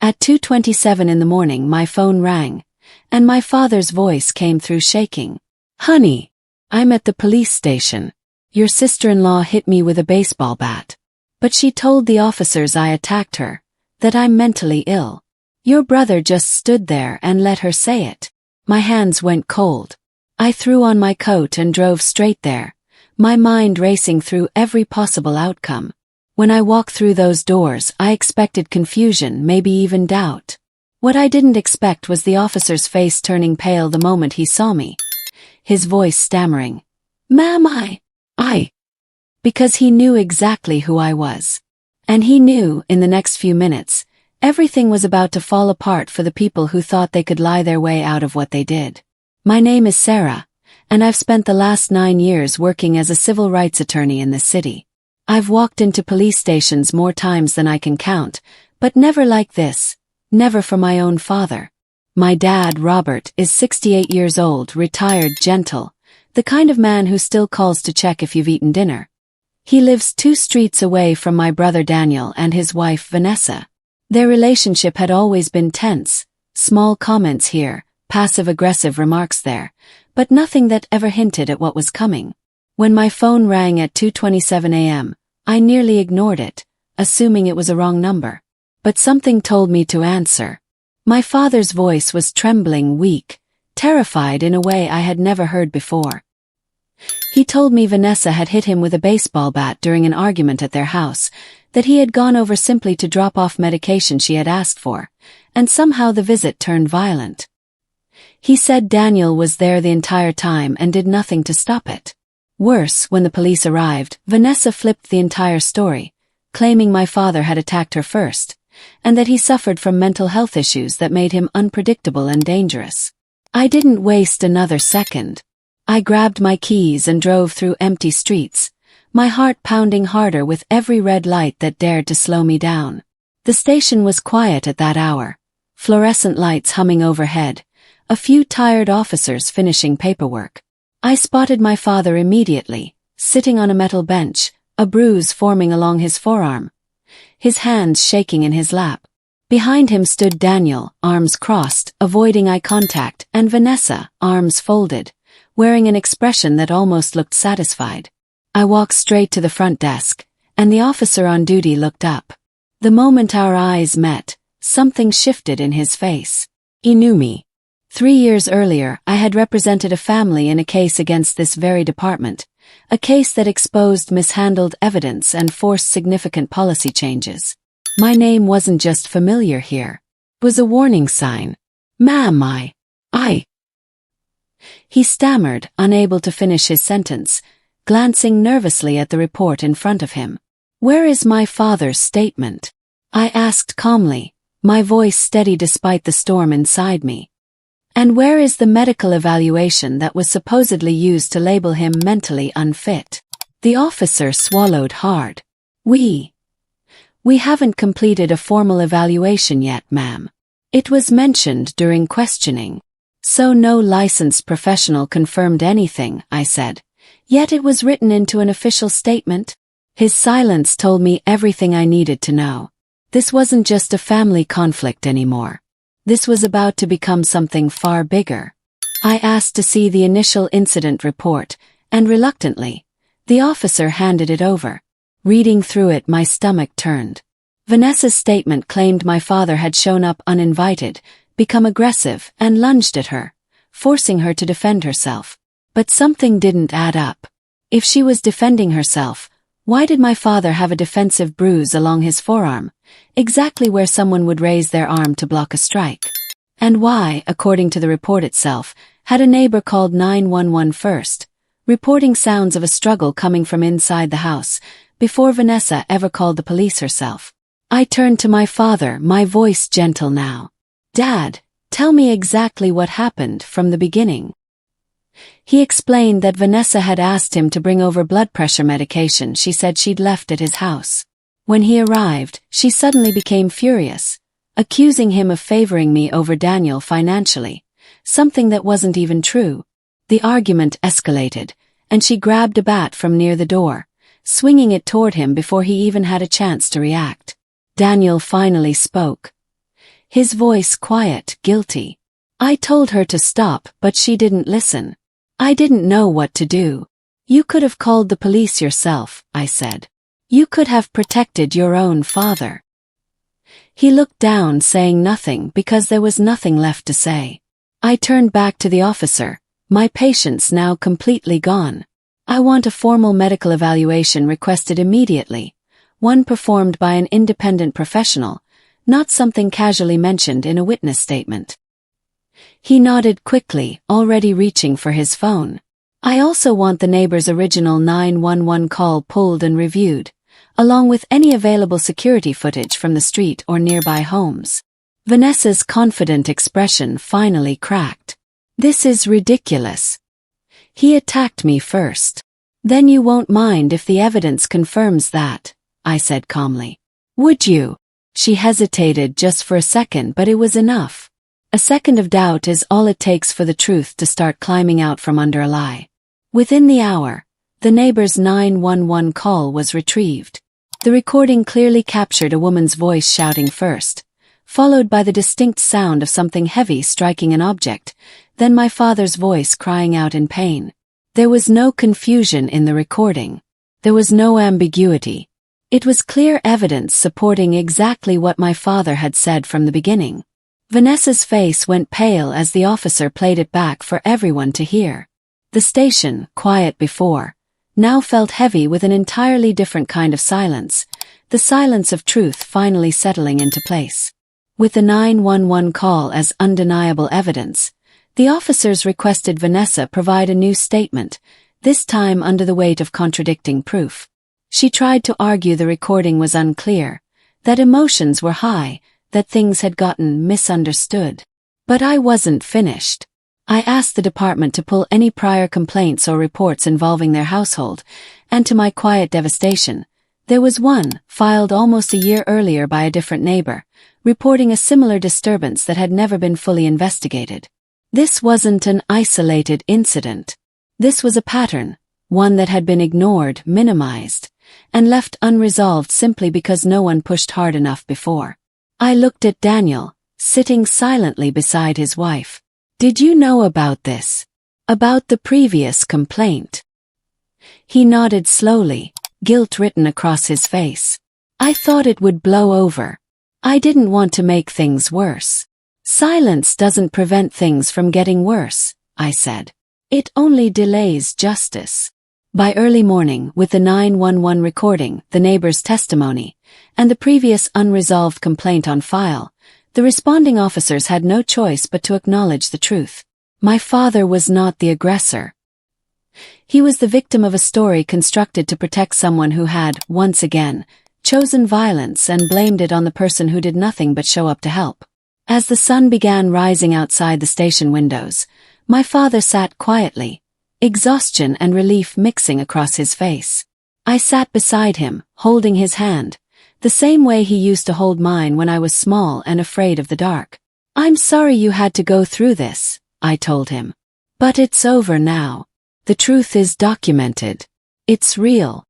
At 2:27 in the morning my phone rang, and my father's voice came through shaking. "Honey, I'm at the police station. Your sister-in-law hit me with a baseball bat. But she told the officers I attacked her, that I'm mentally ill. Your brother just stood there and let her say it." My hands went cold. I threw on my coat and drove straight there, my mind racing through every possible outcome. When I walked through those doors, I expected confusion, maybe even doubt. What I didn't expect was the officer's face turning pale the moment he saw me. His voice stammering, "Ma'am, I," because he knew exactly who I was. And he knew, in the next few minutes, everything was about to fall apart for the people who thought they could lie their way out of what they did. My name is Sarah, and I've spent the last 9 years working as a civil rights attorney in this city. I've walked into police stations more times than I can count, but never like this, never for my own father. My dad, Robert, is 68 years old, retired, gentle, the kind of man who still calls to check if you've eaten dinner. He lives 2 streets away from my brother Daniel and his wife Vanessa. Their relationship had always been tense, small comments here, passive-aggressive remarks there, but nothing that ever hinted at what was coming. When my phone rang at 2:27 a.m., I nearly ignored it, assuming it was a wrong number. But something told me to answer. My father's voice was trembling, weak, terrified in a way I had never heard before. He told me Vanessa had hit him with a baseball bat during an argument at their house, that he had gone over simply to drop off medication she had asked for, and somehow the visit turned violent. He said Daniel was there the entire time and did nothing to stop it. Worse, when the police arrived, Vanessa flipped the entire story, claiming my father had attacked her first, and that he suffered from mental health issues that made him unpredictable and dangerous. I didn't waste another second. I grabbed my keys and drove through empty streets, my heart pounding harder with every red light that dared to slow me down. The station was quiet at that hour, fluorescent lights humming overhead, a few tired officers finishing paperwork. I spotted my father immediately, sitting on a metal bench, a bruise forming along his forearm, his hands shaking in his lap. Behind him stood Daniel, arms crossed, avoiding eye contact, and Vanessa, arms folded, wearing an expression that almost looked satisfied. I walked straight to the front desk, and the officer on duty looked up. The moment our eyes met, something shifted in his face. He knew me. 3 years earlier, I had represented a family in a case against this very department, a case that exposed mishandled evidence and forced significant policy changes. My name wasn't just familiar here. It was a warning sign. "Ma'am, I..." He stammered, unable to finish his sentence, glancing nervously at the report in front of him. "Where is my father's statement?" I asked calmly, my voice steady despite the storm inside me. "And where is the medical evaluation that was supposedly used to label him mentally unfit?" The officer swallowed hard. We haven't completed a formal evaluation yet, ma'am. It was mentioned during questioning. So no licensed professional confirmed anything, I said. Yet it was written into an official statement. His silence told me everything I needed to know. This wasn't just a family conflict anymore. This was about to become something far bigger. I asked to see the initial incident report, and reluctantly, the officer handed it over. Reading through it, my stomach turned. Vanessa's statement claimed my father had shown up uninvited, become aggressive, and lunged at her, forcing her to defend herself. But something didn't add up. If she was defending herself, why did my father have a defensive bruise along his forearm, exactly where someone would raise their arm to block a strike? And why, according to the report itself, had a neighbor called 911 first, reporting sounds of a struggle coming from inside the house, before Vanessa ever called the police herself? I turned to my father, my voice gentle now. "Dad, tell me exactly what happened from the beginning." He explained that Vanessa had asked him to bring over blood pressure medication she said she'd left at his house. When he arrived, she suddenly became furious, accusing him of favoring me over Daniel financially, something that wasn't even true. The argument escalated, and she grabbed a bat from near the door, swinging it toward him before he even had a chance to react. Daniel finally spoke. his voice quiet, guilty. I told her to stop, but she didn't listen. I didn't know what to do. You could have called the police yourself, I said. You could have protected your own father. He looked down, saying nothing because there was nothing left to say. I turned back to the officer, my patience now completely gone. I want a formal medical evaluation requested immediately, one performed by an independent professional, not something casually mentioned in a witness statement. He nodded quickly, already reaching for his phone. I also want the neighbor's original 911 call pulled and reviewed, along with any available security footage from the street or nearby homes. Vanessa's confident expression finally cracked. This is ridiculous. He attacked me first. Then you won't mind if the evidence confirms that, I said calmly. Would you? She hesitated just for a second, but it was enough. A second of doubt is all it takes for the truth to start climbing out from under a lie. Within the hour, the neighbor's 911 call was retrieved. The recording clearly captured a woman's voice shouting first, followed by the distinct sound of something heavy striking an object, then my father's voice crying out in pain. There was no confusion in the recording. There was no ambiguity. It was clear evidence supporting exactly what my father had said from the beginning. Vanessa's face went pale as the officer played it back for everyone to hear. The station, quiet before, now felt heavy with an entirely different kind of silence, the silence of truth finally settling into place. With the 911 call as undeniable evidence, the officers requested Vanessa provide a new statement, this time under the weight of contradicting proof. She tried to argue the recording was unclear, that emotions were high, that things had gotten misunderstood. But I wasn't finished. I asked the department to pull any prior complaints or reports involving their household, and to my quiet devastation, there was one, filed almost a year earlier by a different neighbor, reporting a similar disturbance that had never been fully investigated. This wasn't an isolated incident. This was a pattern, one that had been ignored, minimized, and left unresolved simply because no one pushed hard enough before. I looked at Daniel, sitting silently beside his wife. Did you know about this? About the previous complaint? He nodded slowly, guilt written across his face. I thought it would blow over. I didn't want to make things worse. Silence doesn't prevent things from getting worse, I said. It only delays justice. By early morning, with the 911 recording, the neighbor's testimony, and the previous unresolved complaint on file, the responding officers had no choice but to acknowledge the truth. My father was not the aggressor. He was the victim of a story constructed to protect someone who had, once again, chosen violence and blamed it on the person who did nothing but show up to help. As the sun began rising outside the station windows, my father sat quietly, exhaustion and relief mixing across his face. I sat beside him, holding his hand, the same way he used to hold mine when I was small and afraid of the dark. I'm sorry you had to go through this, I told him. But it's over now. The truth is documented. It's real.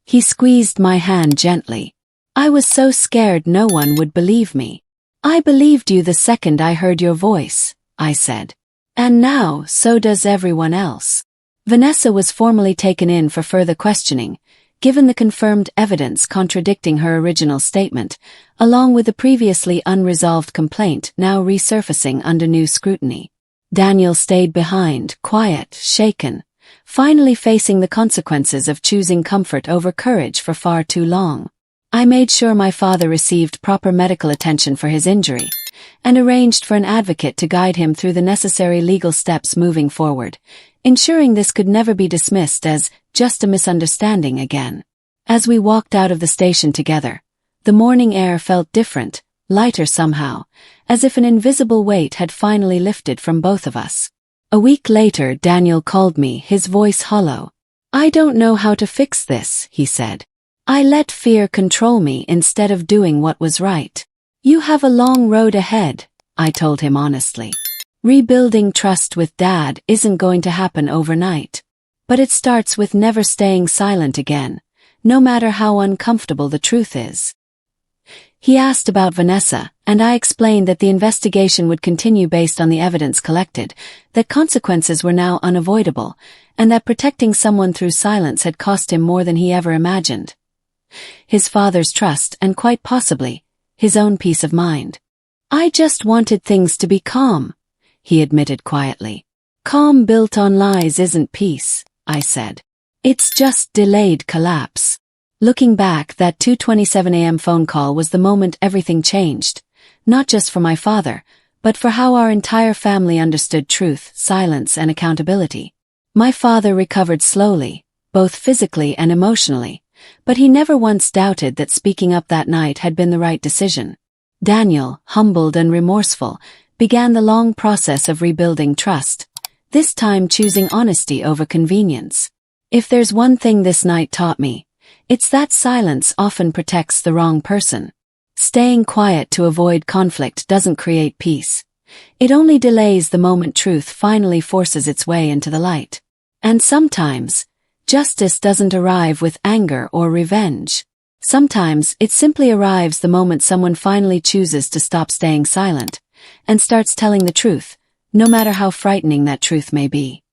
He squeezed my hand gently. I was so scared no one would believe me. I believed you the second I heard your voice, I said. And now, so does everyone else. Vanessa was formally taken in for further questioning, given the confirmed evidence contradicting her original statement, along with the previously unresolved complaint now resurfacing under new scrutiny. Daniel stayed behind, quiet, shaken, finally facing the consequences of choosing comfort over courage for far too long. I made sure my father received proper medical attention for his injury, and arranged for an advocate to guide him through the necessary legal steps moving forward, ensuring this could never be dismissed as just a misunderstanding again. As we walked out of the station together, the morning air felt different, lighter somehow, as if an invisible weight had finally lifted from both of us. A week later, Daniel called me, his voice hollow. I don't know how to fix this, he said. I let fear control me instead of doing what was right. You have a long road ahead, I told him honestly. Rebuilding trust with Dad isn't going to happen overnight. But it starts with never staying silent again, no matter how uncomfortable the truth is. He asked about Vanessa, and I explained that the investigation would continue based on the evidence collected, that consequences were now unavoidable, and that protecting someone through silence had cost him more than he ever imagined. His father's trust and quite possibly, his own peace of mind. "I just wanted things to be calm," he admitted quietly. "Calm built on lies isn't peace," I said. "It's just delayed collapse." Looking back, that 2:27 a.m. phone call was the moment everything changed, not just for my father, but for how our entire family understood truth, silence, and accountability. My father recovered slowly, both physically and emotionally, but he never once doubted that speaking up that night had been the right decision. Daniel, humbled and remorseful, began the long process of rebuilding trust, this time choosing honesty over convenience. If there's one thing this night taught me, it's that silence often protects the wrong person. Staying quiet to avoid conflict doesn't create peace. It only delays the moment truth finally forces its way into the light. And sometimes, justice doesn't arrive with anger or revenge. Sometimes it simply arrives the moment someone finally chooses to stop staying silent and starts telling the truth, no matter how frightening that truth may be.